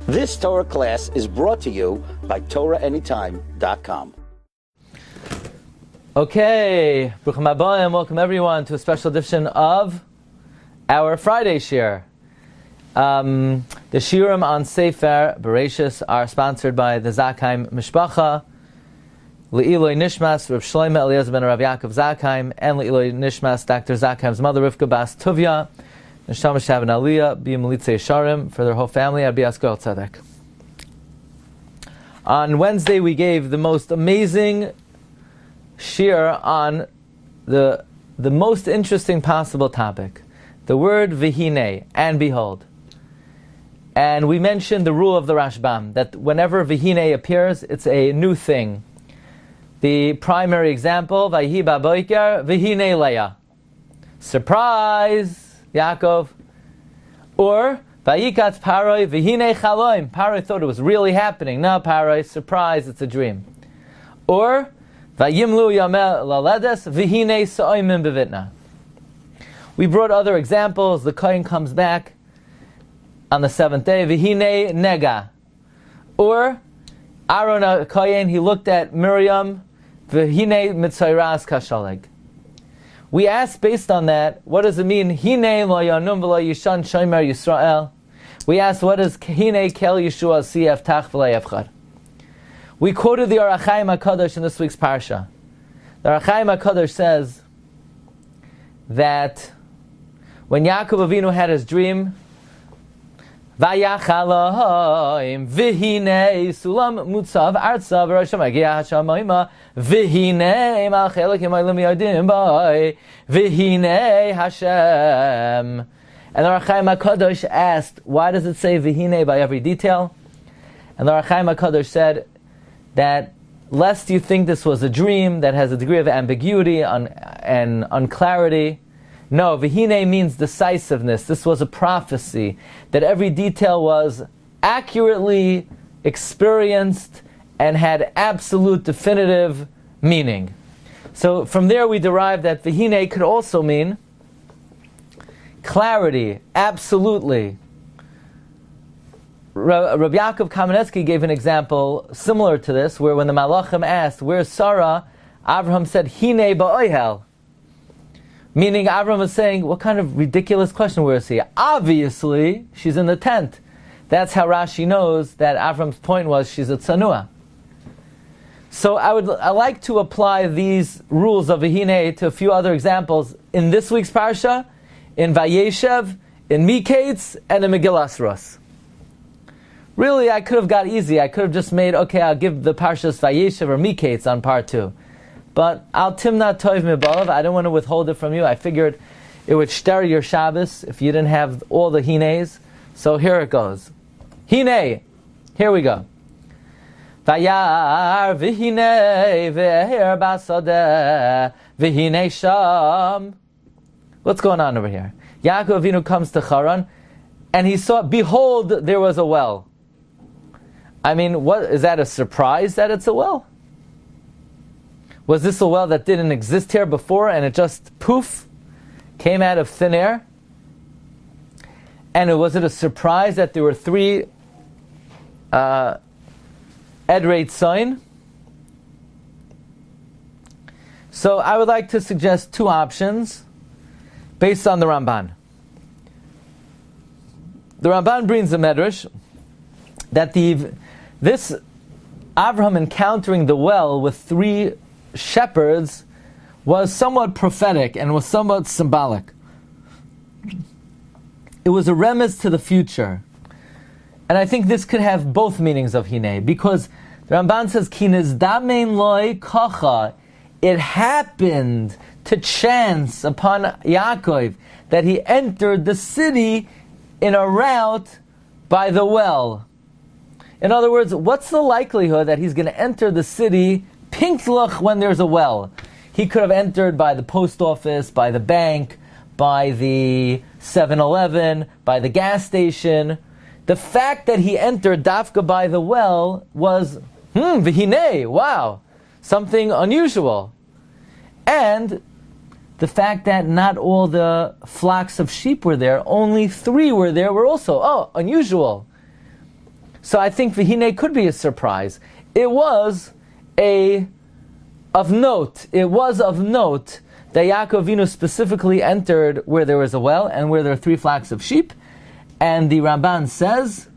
This Torah class is brought to you by TorahAnytime.com. Okay, Bruchim Habayim, welcome everyone to a special edition of our Friday Shiur. The Shiurim on Sefer Parshas are sponsored by the Zakheim Mishpacha, Le'iloi Nishmas, Rav Shlomo Eliezer ben Rav Yaakov Zakheim, and Le'iloi Nishmas, Dr. Zakheim's mother, Rivka Bas Tuvia, Neshama Shav and Aliyah, B'yim Melitzei Sharim, for their whole family, Abi Askol Tzedek. On Wednesday, we gave the most amazing shiur on the most interesting possible topic, the word vihine, and behold. And we mentioned the rule of the Rashbam, that whenever vihine appears, it's a new thing. The primary example, Vayhi ba'boiker, vihine leah. Surprise, Yaakov. Or, Vayikat paroi, vihine chaloim. Paroi thought it was really happening. No, paroi, surprise, it's a dream. Or, Vayimlu yamel laledes, vihine sa'oimim bevitna. We brought other examples. The Kohen comes back on the seventh day, vihine nega. Or, Aaron Kohen, he looked at Miriam, vihine mitzayras kashaleg. We asked based on that, what does it mean? Hine lo yanum v'lo yishan shomer Yisrael. We asked, what does hine kel Yeshua siyef tach v'lo yefchad? We quoted the TorahAnytime HaKadosh in this week's Parsha. The TorahAnytime HaKadosh says that when Yaakov Avinu had his dream, Vayachaloim v'hinei sulam mutzav artzav v'rosham agiah hashamayma v'hinei malchelik yimaylim yadim b'ay v'hinei Hashem. And the TorahAnytime HaKadosh asked, why does it say v'hinei by every detail? And the TorahAnytime HaKadosh said that lest you think this was a dream that has a degree of ambiguity and unclarity. No, v'hinei means decisiveness. This was a prophecy, that every detail was accurately experienced and had absolute definitive meaning. So from there we derive that v'hinei could also mean clarity, absolutely. Rabbi Yaakov Kamenetsky gave an example similar to this, where when the Malachim asked, where's Sarah? Abraham said, Hine ba'oihel. Meaning Abraham was saying, what kind of ridiculous question, where is he? Obviously, she's in the tent. That's how Rashi knows that Abraham's point was, she's a tzanua. So I like to apply these rules of Vihine to a few other examples in this week's Parsha, in Vayeshev, in Miketz, and in Megillas Rus. Really, I could have got easy. I could have just made, okay, I'll give the Parshas Vayeshev or Miketz on part 2. But Al Timna Tov Mibalav, I don't want to withhold it from you. I figured it would stir your Shabbos if you didn't have all the Hines. So here it goes. Hine. Here we go. Vayar v'hine v'her basodeh v'hine sham. What's going on over here? Yaakov Avinu comes to Haran and he saw, behold, there was a well. I mean, what is that, a surprise that it's a well? Was this a well that didn't exist here before and it just, poof, came out of thin air? And was it a surprise that there were 3 Edrate sign? So I would like to suggest 2 options based on the Ramban. The Ramban brings a medrash that this Avraham encountering the well with 3 shepherds was somewhat prophetic and was somewhat symbolic. It was a remez to the future. And I think this could have both meanings of Hine, because the Ramban says, Ki nizdamein loi kacha, it happened to chance upon Yaakov that he entered the city in a route by the well. In other words, what's the likelihood that he's going to enter the city pinklach when there's a well? He could have entered by the post office, by the bank, by the 7-Eleven, by the gas station. The fact that he entered Dafka by the well was, v'hinei, wow, something unusual. And the fact that not all the flocks of sheep were there, only 3 were there, were also, unusual. So I think V'hinei could be a surprise. It was of note that Yaakov Avinu specifically entered where there was a well and where there are 3 flocks of sheep. And the Ramban says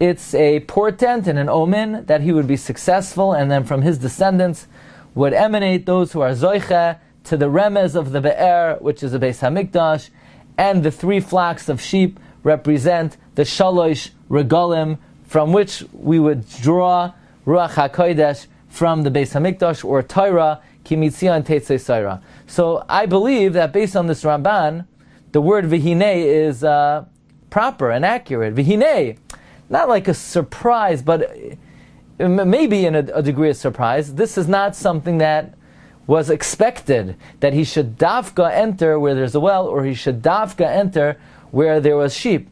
it's a portent and an omen that he would be successful, and then from his descendants would emanate those who are zoiche to the remez of the Be'er, which is the Beis HaMikdash, and the 3 flocks of sheep represent the shalosh regalim, from which we would draw Ruach HaKodesh from the Beis HaMikdash, or Torah, Ki Mitzion Teitzei Saira. So I believe that based on this Ramban, the word V'hinei is proper and accurate. V'hinei, not like a surprise, but maybe in a degree of surprise. This is not something that was expected, that he should dafka enter where there's a well, or he should dafka enter where there was sheep.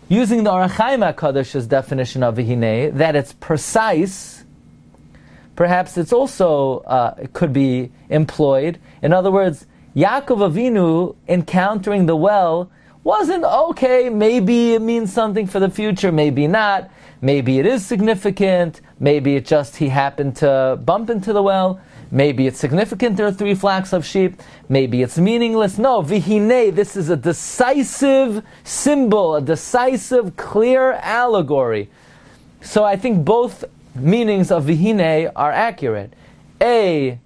Using the Orach Chaim HaKadash's definition of V'hinei, that it's precise, perhaps it's also, it could be employed. In other words, Yaakov Avinu encountering the well wasn't, okay, maybe it means something for the future, maybe not, maybe it is significant, maybe it just he happened to bump into the well, maybe it's significant there are 3 flocks of sheep, maybe it's meaningless. No, V'hinei, this is a decisive symbol, a decisive, clear allegory. So I think both meanings of V'hinei are accurate. A,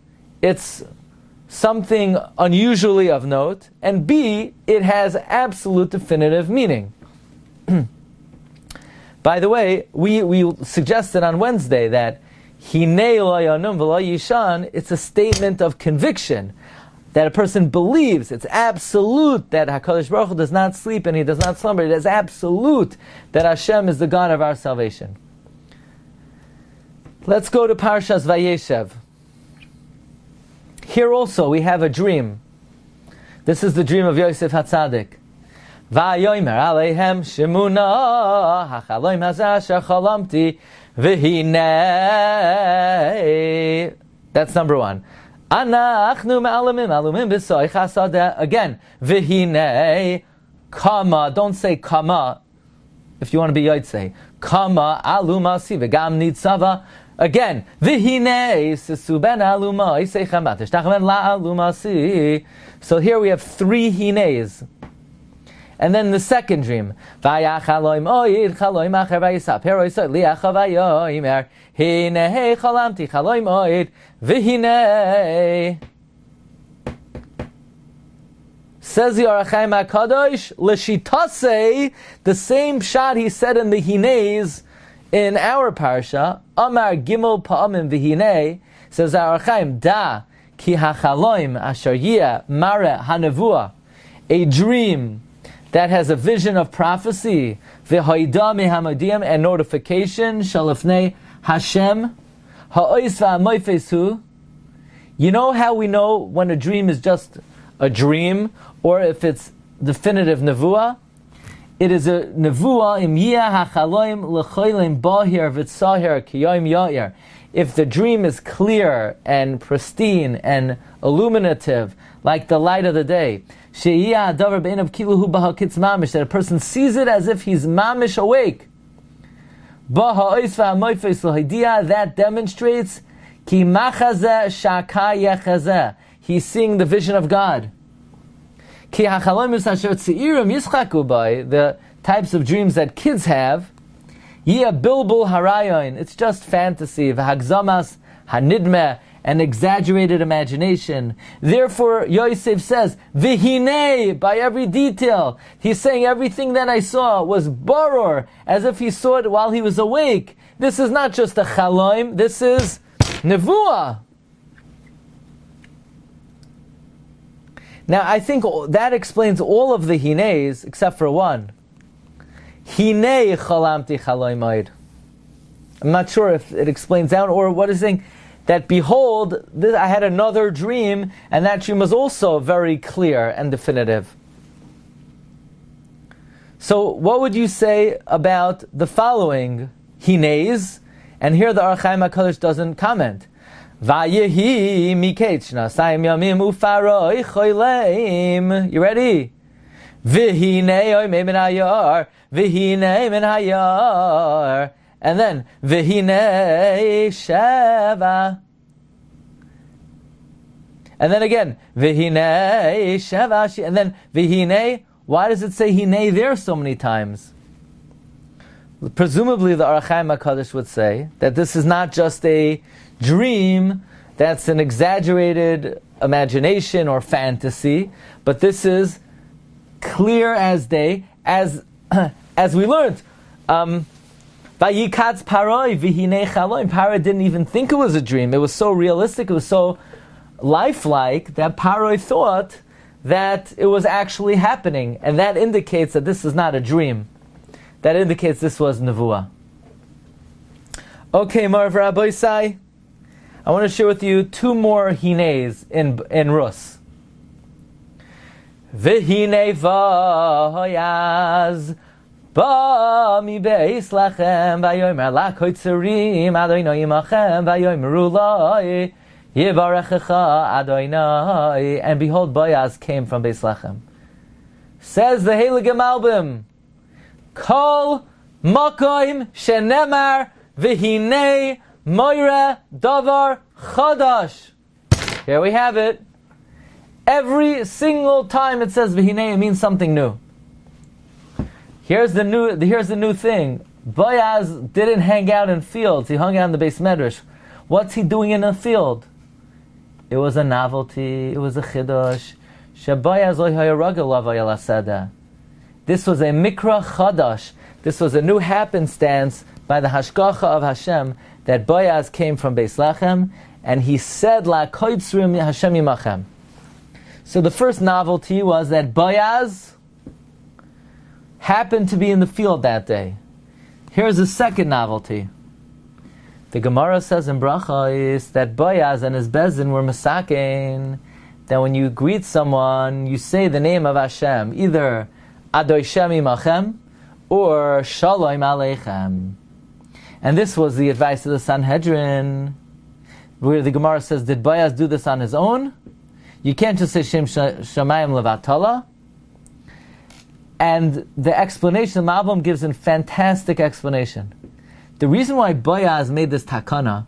it's something unusually of note, and B, it has absolute definitive meaning. By the way, we suggested on Wednesday that Hinei lo yanum v'lo yishan, it's a statement of conviction, that a person believes, it's absolute that HaKadosh Baruch Hu does not sleep and He does not slumber. It is absolute that Hashem is the God of our salvation. Let's go to Parshas Vayeshev. Here also we have a dream. This is the dream of Yosef HaTzadik. Vayomer aleihem shemuna hachaloim hazeh asher chalamti v'hinei. That's number 1. Anachnu me'alamim alumim b'soich hasadeh. Again, v'hinei kama. Don't say kama if you want to be Vayeitzey. Kama alumasi v'gam nitzava. Again, v'hinei sisu ben aluma yiseichem ateshtachem la'alumasi. So here we have 3 hineis. And then the second dream, Vayachaloim oid chaloim acher vayisaper oisot liacha vayomer hinei chalamti chaloim oid v'hinei. Says the Orach Chaim HaKadosh, l'shitasei, the same pshat he said in the hineis in our Parsha, Amar Gimel Pa'amim V'hinei, says our Chaim, Da ki hachaloim asher yeh mare hanavua, a dream that has a vision of prophecy, v'hoida mehamodim, and notification, shalafnei Hashem, ha'ois v'amoifesu. You know how we know when a dream is just a dream, or if it's definitive nevuah? It is a nevuah im yeh hachaloim l'cholim bahir v'tzahir kiyom ya'ir. If the dream is clear and pristine and illuminative, like the light of the day, that a person sees it as if he's mamish awake. That demonstrates he's seeing the vision of God. The types of dreams that kids have, it's just fantasy, an exaggerated imagination. Therefore, Yosef says, V'hinei, by every detail. He's saying everything that I saw was baror, as if he saw it while he was awake. This is not just a chaloim, this is nevuah. Now, I think that explains all of the hineis, except for one. Hinei chalamti chaloim oid. I'm not sure if it explains that, or what is saying, that behold, I had another dream, and that dream was also very clear and definitive. So what would you say about the following hineis? And here the Orach Chaim HaKadosh doesn't comment. Vayehi miketz shnasayim yamim ufaroi choleim. You ready? V'hinei oimei min hayar, v'hinei min hayar, and then v'hinei sheva. And then again, v'hinei sheva, and then v'hinei. Why does it say hinei there so many times? Presumably the Orach Chaim HaKadosh would say that this is not just a dream that's an exaggerated imagination or fantasy, but this is clear as day, as we learned. Vayikatz paroi v'hinei chaloim. Paroi didn't even think it was a dream. It was so realistic, it was so lifelike that Paroi thought that it was actually happening, and that indicates that this is not a dream. That indicates this was nevuah. Okay, Marv Rabbi Sai, I want to share with you two more hineis in Rus. V'hinei v'hoyaz ba mi beis lachem v'yomer lakoitzerim Adonai imachem v'yomeru loi yivarechecha Adonai, and behold, Boaz came from Beis Lachem. Says the Heilige Malbim, Kol makoim shenemar v'hinei moire davar chadash. Here we have it. Every single time it says v'hinei, it means something new. Here's the new thing. Boaz didn't hang out in fields. He hung out in the Beis Medrash. What's he doing in a field? It was a novelty. It was a chidush. Shebayaz lo hayaragel lavayel asada. This was a mikra chadash. This was a new happenstance by the hashgacha of Hashem that Boaz came from Beis Lachem, and he said la koitzrim Hashem yimachem. So the first novelty was that Boaz happened to be in the field that day. Here's the second novelty. The Gemara says in Brachos that Boaz and his bezin were masakein, that when you greet someone, you say the name of Hashem, either Adoi Shem Imachem or Shalom Aleichem. And this was the advice of the Sanhedrin, where the Gemara says, did Boaz do this on his own? You can't just say Shem Shamayim Levatala. And the explanation, the Malbim gives a fantastic explanation. The reason why Boaz made this takana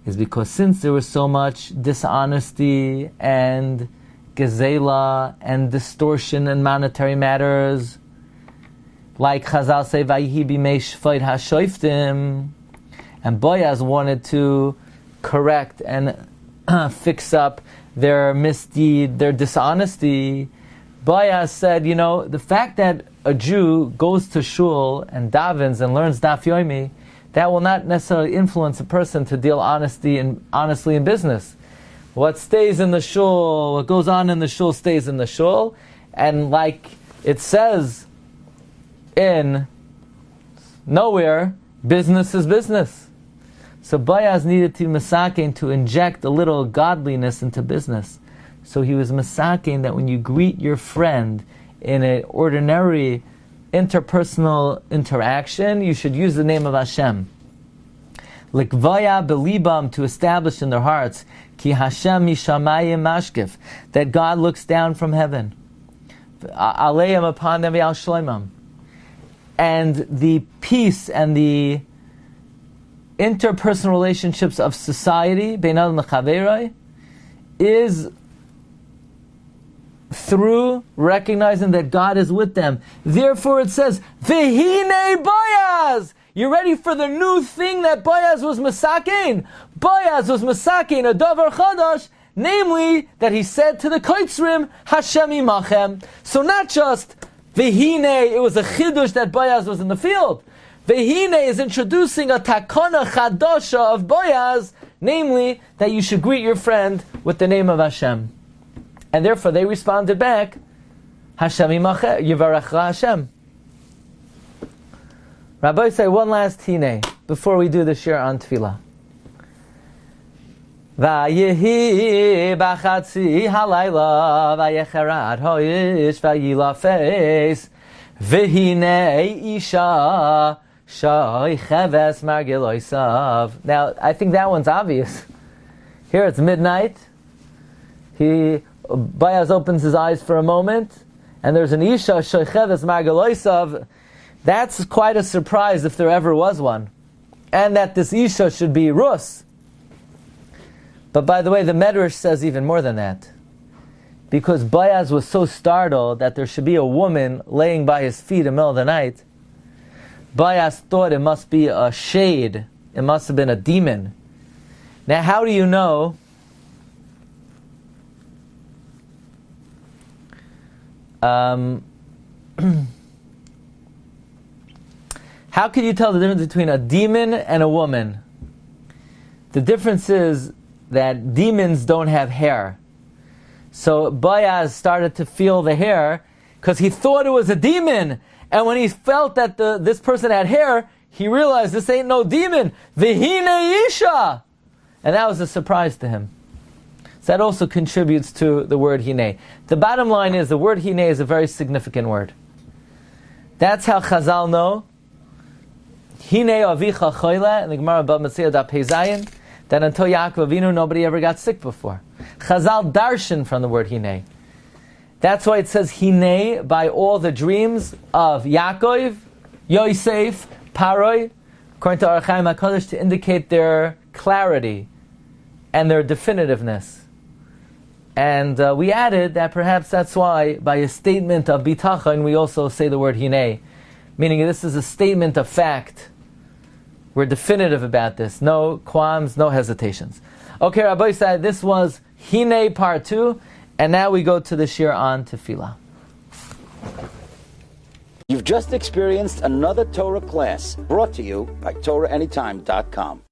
is because since there was so much dishonesty and gezela and distortion in monetary matters, like Chazal say, Vayihi b'mei shvayt hashoiftim, and Boaz wanted to correct and fix up their misdeed, their dishonesty. Boaz said, the fact that a Jew goes to shul and davens and learns daf yomi, that will not necessarily influence a person to deal honestly in business. What stays in the shul, what goes on in the shul stays in the shul, and like it says in nowhere, business is business. So Boaz needed to masakein to inject a little godliness into business. So he was masakein that when you greet your friend in an ordinary interpersonal interaction, you should use the name of Hashem. Likvaya belibam, to establish in their hearts, ki Hashem mishamayim mashkif, that God looks down from heaven, aleim, upon them, v'al shloimam, and the peace and the interpersonal relationships of society, beinad mechaveroi, is through recognizing that God is with them. Therefore it says, V'hinei Boaz! You ready for the new thing that Boaz was masakein? Boaz was masakein a davar chadash, namely that he said to the koitzrim, Hashem imachem. So not just V'hinei, it was a chidush that Boaz was in the field. V'hinei is introducing a takana chadasha of Boaz, namely that you should greet your friend with the name of Hashem. And therefore they responded back, Hashem imachem, Yivarecha Hashem. Rabbi say one last hine before we do the shir on tefillah. Vayehi b'chatzi halayla vayecherad ho'ish vayilafes v'hinei isha shoy cheves margiloisav. Now, I think that one's obvious. Here it's midnight. Boaz opens his eyes for a moment, and there's an Isha Shocheves Margaloisav, that's quite a surprise if there ever was one. And that this Isha should be Rus. But by the way, the Medrash says even more than that. Because Boaz was so startled that there should be a woman laying by his feet in the middle of the night, Boaz thought it must be a shade. It must have been a demon. Now, how do you know? How can you tell the difference between a demon and a woman? The difference is that demons don't have hair. So Boaz started to feel the hair because he thought it was a demon. And when he felt that this person had hair, he realized this ain't no demon. V'hine isha! And that was a surprise to him. So that also contributes to the word hine. The bottom line is the word hine is a very significant word. That's how Chazal know. Hine avicha choyle, in the Gemara Bava Metzia Daf Pei Zayin, that until Yaakov Avinu nobody ever got sick before. Chazal darshan from the word hine. That's why it says hine by all the dreams of Yaakov, Yosef, Paroi, according to TorahAnytime HaKadosh, to indicate their clarity and their definitiveness. And we added that perhaps that's why by a statement of bitachon we also say the word hine, meaning this is a statement of fact. We're definitive about this. No qualms, no hesitations. Okay, Rabbi said this was Hine part 2, and now we go to the Shiur on Tefillah. You've just experienced another Torah class brought to you by TorahAnytime.com.